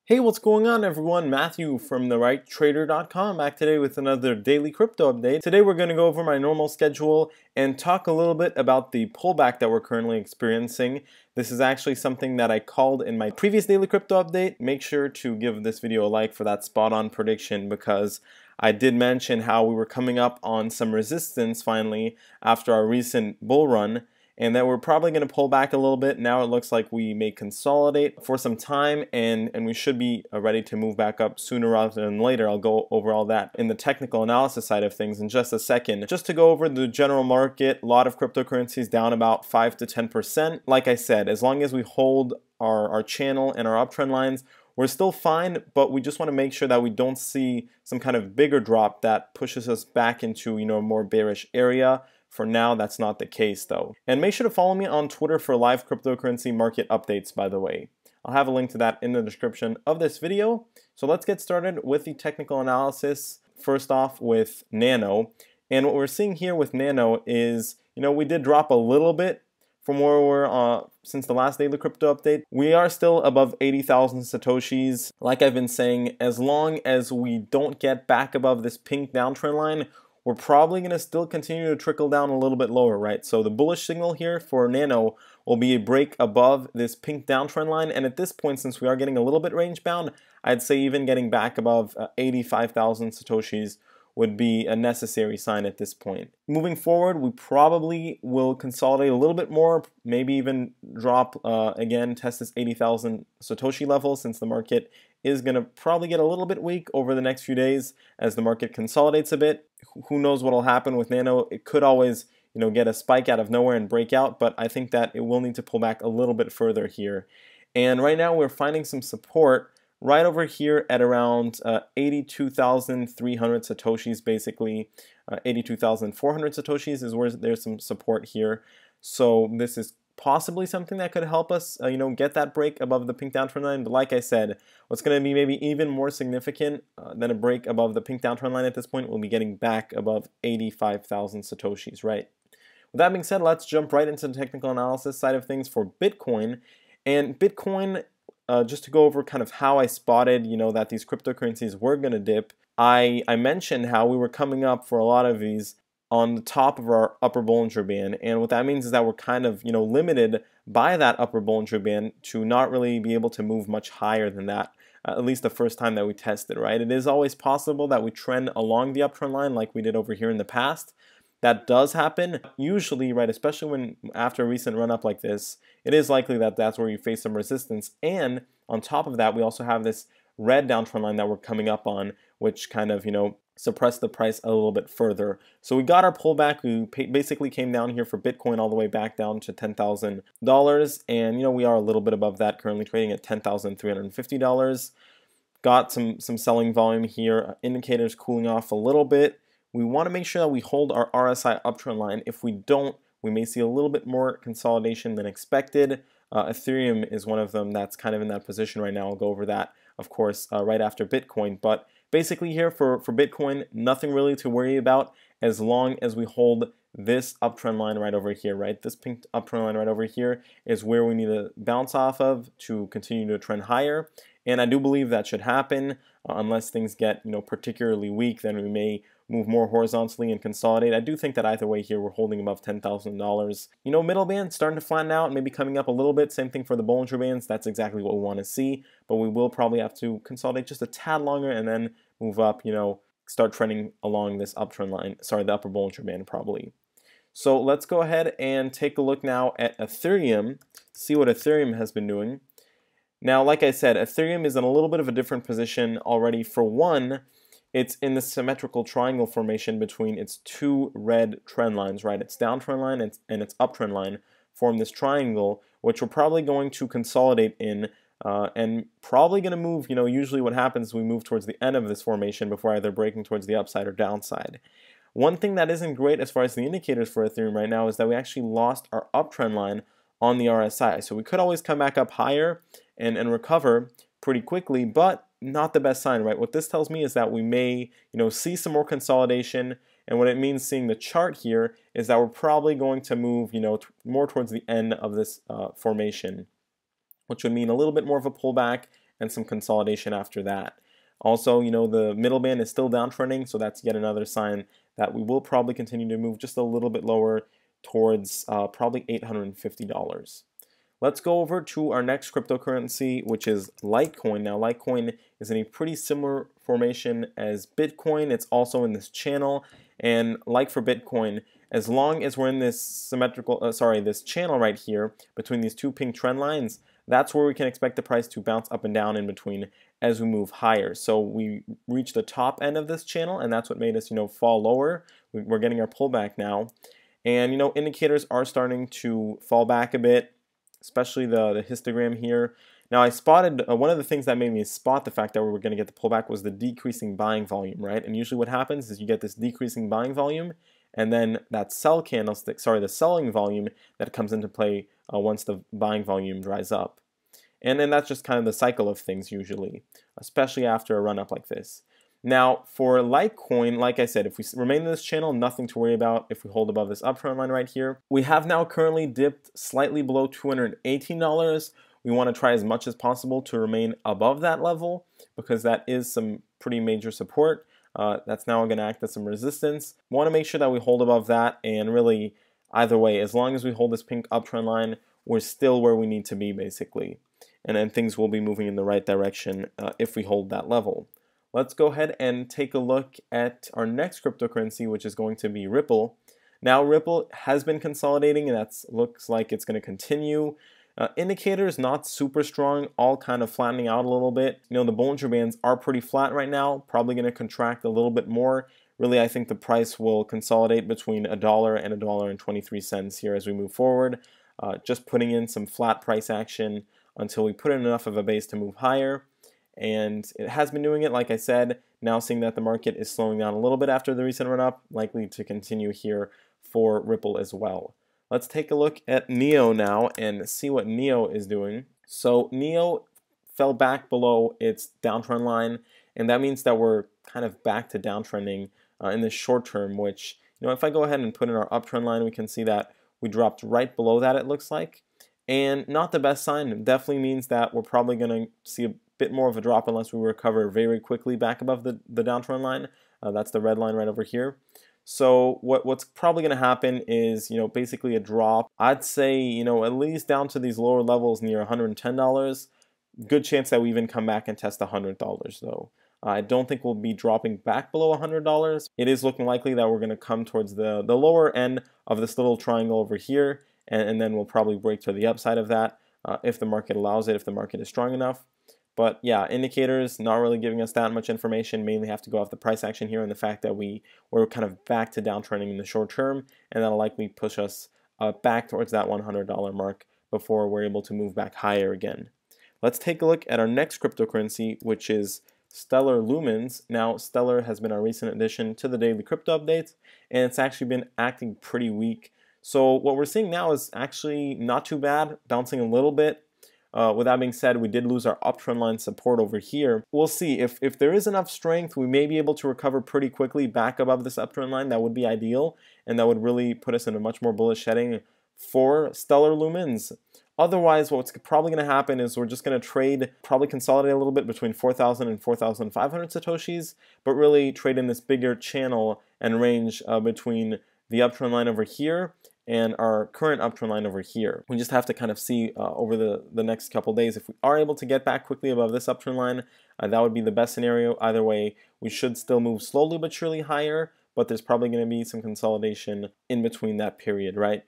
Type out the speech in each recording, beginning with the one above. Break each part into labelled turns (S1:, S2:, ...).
S1: Hey, what's going on everyone? Matthew from therighttrader.com back today with another daily crypto update. Today we're going to go over my normal schedule and talk a little bit about the pullback that we're currently experiencing. This is actually something that I called in my previous daily crypto update. Make sure to give this video a like for that spot on prediction because I did mention how we were coming up on some resistance finally after our recent bull run, and that we're probably going to pull back a little bit. Now it looks like we may consolidate for some time, and we should be ready to move back up sooner rather than later. I'll go over all that in the technical analysis side of things in just a second. Just to go over the general market, a lot of cryptocurrencies down about 5 to 10%. Like I said, as long as we hold our channel and our uptrend lines, we're still fine, but we just want to make sure that we don't see some kind of bigger drop that pushes us back into a more bearish area. For now, that's not the case though. And make sure to follow me on Twitter for live cryptocurrency market updates, by the way. I'll have a link to that in the description of this video. So let's get started with the technical analysis. First off with Nano. And what we're seeing here with Nano is, we did drop a little bit from where we were since the last daily crypto update. We are still above 80,000 Satoshis. Like I've been saying, as long as we don't get back above this pink downtrend line, we're probably going to still continue to trickle down a little bit lower, right? So the bullish signal here for Nano will be a break above this pink downtrend line. And at this point, since we are getting a little bit range bound, I'd say even getting back above 85,000 Satoshis would be a necessary sign at this point. Moving forward, we probably will consolidate a little bit more, maybe even drop again, test this 80,000 Satoshi level, since the market is going to probably get a little bit weak over the next few days as the market consolidates a bit. Who knows what will happen with Nano? It could always get a spike out of nowhere and break out, but I think that it will need to pull back a little bit further here. And right now we're finding some support right over here at around 82,300 Satoshis, basically 82,400 Satoshis is where there's some support here. So this is possibly something that could help us, get that break above the pink downtrend line. But like I said, what's going to be maybe even more significant than a break above the pink downtrend line at this point will be getting back above 85,000 Satoshis, right? With that being said, let's jump right into the technical analysis side of things for Bitcoin. And Bitcoin, just to go over kind of how I spotted, that these cryptocurrencies were going to dip, I mentioned how we were coming up for a lot of these on the top of our upper Bollinger Band, and what that means is that we're kind of limited by that upper Bollinger Band to not really be able to move much higher than that, at least the first time that we tested, right? It is always possible that we trend along the uptrend line like we did over here in the past. That does happen usually, right? Especially when after a recent run up like this, it is likely that that's where you face some resistance. And on top of that, we also have this red downtrend line that we're coming up on, which kind of suppress the price a little bit further. So we got our pullback. We basically came down here for Bitcoin all the way back down to $10,000, and we are a little bit above that, currently trading at $10,350. Got some selling volume here. Indicators cooling off a little bit. We want to make sure that we hold our RSI uptrend line. If we don't, we may see a little bit more consolidation than expected. Ethereum is one of them that's kind of in that position right now. I'll go over that, of course, right after Bitcoin. But basically here for Bitcoin, nothing really to worry about as long as we hold this uptrend line right over here, right? This pink uptrend line right over here is where we need to bounce off of to continue to trend higher. And I do believe that should happen unless things get particularly weak, then we may move more horizontally and consolidate. I do think that either way here we're holding above $10,000. Middle band starting to flatten out, maybe coming up a little bit. Same thing for the Bollinger Bands. That's exactly what we want to see, but we will probably have to consolidate just a tad longer and then move up, start trending along this uptrend line, the upper Bollinger Band probably. So let's go ahead and take a look now at Ethereum, see what Ethereum has been doing. Now, like I said, Ethereum is in a little bit of a different position already. For one, it's in the symmetrical triangle formation between its two red trend lines, right? Its downtrend line and its uptrend line form this triangle, which we're probably going to consolidate in and probably going to move, usually what happens is we move towards the end of this formation before either breaking towards the upside or downside. One thing that isn't great as far as the indicators for Ethereum right now is that we actually lost our uptrend line on the RSI. So we could always come back up higher and recover pretty quickly, but not the best sign, right? What this tells me is that we may, see some more consolidation, and what it means seeing the chart here is that we're probably going to move, more towards the end of this formation, which would mean a little bit more of a pullback and some consolidation after that. Also, the middle band is still downtrending, so that's yet another sign that we will probably continue to move just a little bit lower towards probably $850. Let's go over to our next cryptocurrency, which is Litecoin. Now, Litecoin is in a pretty similar formation as Bitcoin. It's also in this channel, and like for Bitcoin, as long as we're in this this channel right here between these two pink trend lines, that's where we can expect the price to bounce up and down in between as we move higher. So we reached the top end of this channel, and that's what made us, fall lower. We're getting our pullback now, and indicators are starting to fall back a bit, especially the histogram here. Now, I spotted one of the things that made me spot the fact that we were going to get the pullback was the decreasing buying volume, right? And usually what happens is you get this decreasing buying volume, and then that sell candlestick, the selling volume that comes into play once the buying volume dries up. And then that's just kind of the cycle of things usually, especially after a run up like this. Now, for Litecoin, like I said, if we remain in this channel, nothing to worry about if we hold above this uptrend line right here. We have now currently dipped slightly below $218. We want to try as much as possible to remain above that level because that is some pretty major support. That's now going to act as some resistance. We want to make sure that we hold above that, and really, either way, as long as we hold this pink uptrend line, we're still where we need to be basically. And then things will be moving in the right direction if we hold that level. Let's go ahead and take a look at our next cryptocurrency, which is going to be Ripple. Now, Ripple has been consolidating, and that looks like it's going to continue. Indicators not super strong, all kind of flattening out a little bit. The Bollinger Bands are pretty flat right now, probably going to contract a little bit more. Really, I think the price will consolidate between $1 and $1.23 here as we move forward. Just putting in some flat price action until we put in enough of a base to move higher. And it has been doing it, like I said. Now seeing that the market is slowing down a little bit after the recent run up, likely to continue here for Ripple as well. Let's take a look at NEO now and see what NEO is doing. So NEO fell back below its downtrend line, and that means that we're kind of back to downtrending in the short term, which, if I go ahead and put in our uptrend line, we can see that we dropped right below that, it looks like. And not the best sign. It definitely means that we're probably going to see a bit more of a drop unless we recover very quickly back above the downtrend line. That's the red line right over here. So what's probably going to happen is, basically a drop. I'd say, at least down to these lower levels near $110. Good chance that we even come back and test $100 though. I don't think we'll be dropping back below $100. It is looking likely that we're going to come towards the lower end of this little triangle over here, and then we'll probably break to the upside of that if the market allows it, if the market is strong enough. But yeah, indicators not really giving us that much information. Mainly have to go off the price action here and the fact that we're kind of back to downtrending in the short term, and that'll likely push us back towards that $100 mark before we're able to move back higher again. Let's take a look at our next cryptocurrency, which is Stellar Lumens. Now, Stellar has been our recent addition to the daily crypto updates, and it's actually been acting pretty weak. So what we're seeing now is actually not too bad, bouncing a little bit. With that being said, we did lose our uptrend line support over here. We'll see if there is enough strength, we may be able to recover pretty quickly back above this uptrend line. That would be ideal, and that would really put us in a much more bullish heading for Stellar Lumens. Otherwise, what's probably going to happen is we're just going to trade, probably consolidate a little bit between 4,000 and 4,500 Satoshis, but really trade in this bigger channel and range between the uptrend line over here and our current uptrend line over here. We just have to kind of see over the next couple days if we are able to get back quickly above this uptrend line. That would be the best scenario. Either way, we should still move slowly but surely higher, but there's probably going to be some consolidation in between that period, right?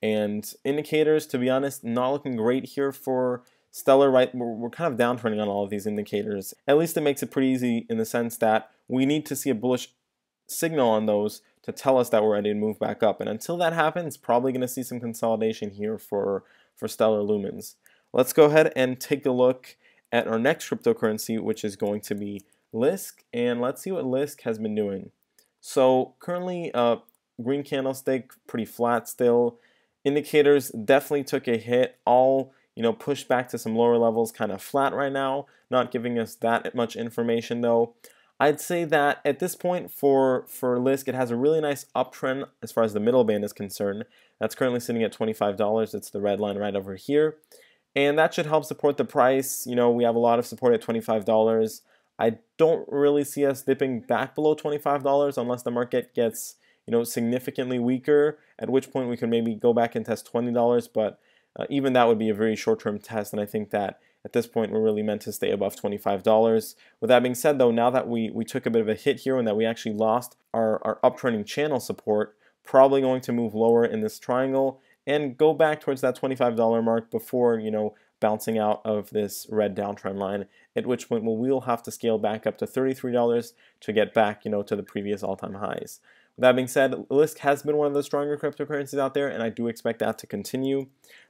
S1: And indicators, to be honest, not looking great here for Stellar, right? We're kind of downtrending on all of these indicators. At least it makes it pretty easy in the sense that we need to see a bullish signal on those to tell us that we're ready to move back up. And until that happens, probably going to see some consolidation here for Stellar Lumens. Let's go ahead and take a look at our next cryptocurrency, which is going to be Liske. And let's see what Liske has been doing. So currently, green candlestick, pretty flat still. Indicators definitely took a hit, all pushed back to some lower levels, kind of flat right now, not giving us that much information though. I'd say that at this point for Liske, it has a really nice uptrend as far as the middle band is concerned. That's currently sitting at $25. It's the red line right over here. and that should help support the price. You know, we have a lot of support at $25. I don't really see us dipping back below $25 unless the market gets, you know, significantly weaker, at which point we can maybe go back and test $20, but even that would be a very short-term test, and I think that at this point we're really meant to stay above $25. With that being said though, now that we took a bit of a hit here and that we actually lost our uptrending channel support, probably going to move lower in this triangle and go back towards that $25 mark before, you know, bouncing out of this red downtrend line, at which point we'll have to scale back up to $33 to get back, you know, to the previous all-time highs. With that being said, Liske has been one of the stronger cryptocurrencies out there, and I do expect that to continue.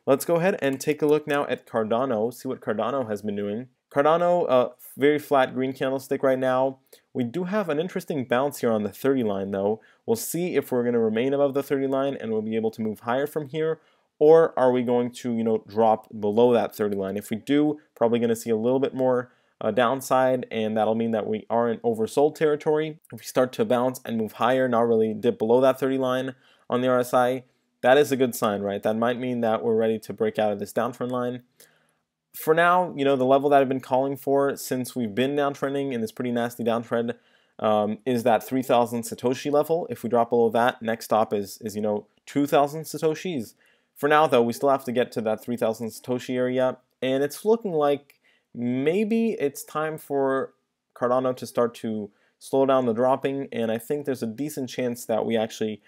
S1: Let's go ahead and take a look now at Cardano, see what Cardano has been doing. Cardano, very flat green candlestick right now. We do have an interesting bounce here on the 30 line though. We'll see if we're going to remain above the 30 line and we'll be able to move higher from here, or are we going to, you know, drop below that 30 line. If we do, probably going to see a little bit more downside, and that'll mean that we are in oversold territory. If we start to bounce and move higher, not really dip below that 30 line on the RSI, that is a good sign, right? That might mean that we're ready to break out of this downtrend line. For now, you know, the level that I've been calling for since we've been downtrending in this pretty nasty downtrend is that 3,000 Satoshi level. If we drop below that, next stop is you know, 2,000 Satoshis. For now though, we still have to get to that 3,000 Satoshi area, and it's looking like maybe it's time for Cardano to start to slow down the dropping, and I think there's a decent chance that we actually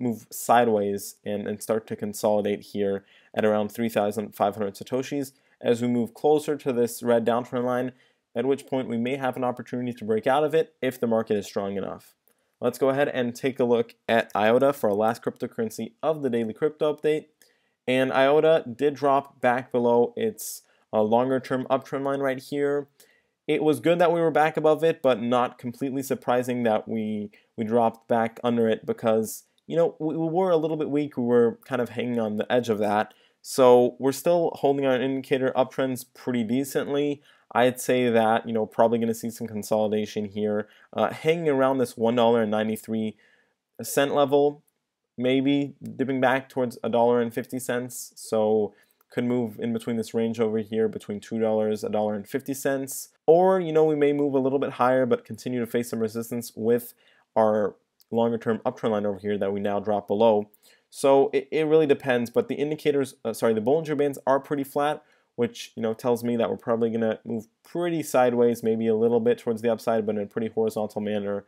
S1: move sideways and start to consolidate here at around 3,500 Satoshis as we move closer to this red downtrend line, at which point we may have an opportunity to break out of it if the market is strong enough. Let's go ahead and take a look at IOTA for our last cryptocurrency of the daily crypto update. And IOTA did drop back below its longer term uptrend line right here. It was good that we were back above it, but not completely surprising that we dropped back under it, because, you know, we were a little bit weak. We were kind of hanging on the edge of that. So we're still holding our indicator uptrends pretty decently. I'd say that, you know, probably going to see some consolidation here, hanging around this $1.93 level, maybe dipping back towards $1.50. So could move in between this range over here between $2, $1.50, or, you know, we may move a little bit higher but continue to face some resistance with our longer term uptrend line over here that we now drop below. So it really depends, but the indicators, the Bollinger Bands are pretty flat, which, you know, tells me that we're probably going to move pretty sideways, maybe a little bit towards the upside, but in a pretty horizontal manner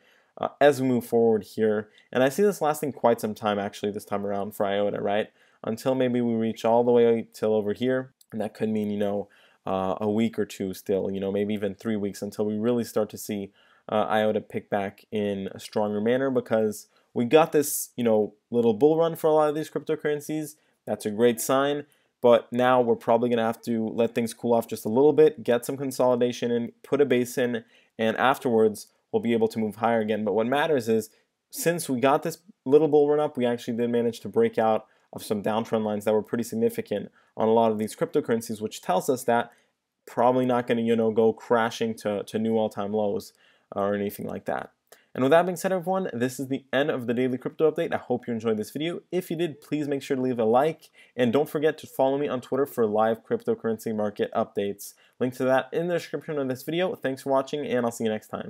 S1: as we move forward here. And I see this lasting quite some time actually this time around for IOTA, right? Until maybe we reach all the way till over here, and that could mean, you know, a week or two still, you know, maybe even 3 weeks until we really start to see IOTA pick back in a stronger manner, because we got this, you know, little bull run for a lot of these cryptocurrencies. That's a great sign, but now we're probably going to have to let things cool off just a little bit, get some consolidation in, put a base in, and afterwards we'll be able to move higher again. But what matters is, since we got this little bull run up, we actually did manage to break out of some downtrend lines that were pretty significant on a lot of these cryptocurrencies, which tells us that probably not going to, you know, go crashing to new all-time lows or anything like that. And with that being said, everyone, this is the end of the daily crypto update. I hope you enjoyed this video. If you did, please make sure to leave a like, and don't forget to follow me on Twitter for live cryptocurrency market updates. Link to that in the description of this video. Thanks for watching, and I'll see you next time.